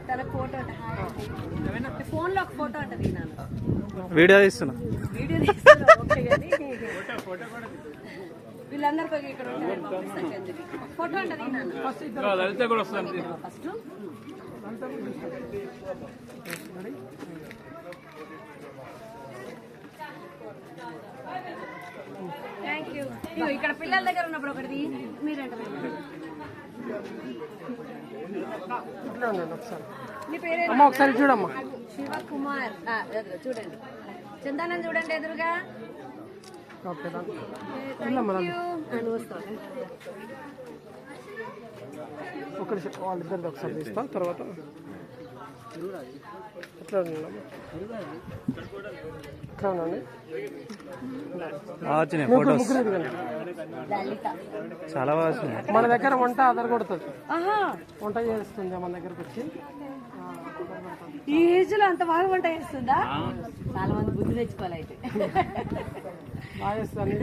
తన photo phone లో ఒక ఫోటో అంటది వీడియో తీస్తున్నా వీళ్ళందరికీ ఇక్కడ ఫోటో అంటది ఫస్ట్ థ్యాంక్ యూ. ఇక్కడ పిల్లల దగ్గర ఉన్నప్పుడు ఒకటి మీరంటే నీ పేరు ఒకసారి చూడమ్మా. శివకుమార్. చూడండి చందనం చూడండి ఎదురుగా. వాళ్ళిద్దరిది ఒకసారి తీస్తాం తర్వాత ఎట్లా చాలా బాగా. మన దగ్గర వంట ఆధార్ కొడుతుంది, వంట చేస్తుంది మన దగ్గరకు వచ్చి. ఈ ఏజ్ లో అంత బాగా వంట చేస్తుందా? చాలా మంది బుద్ధి తెచ్చుకోవాలి అయితే. బాగా చేస్తుంది.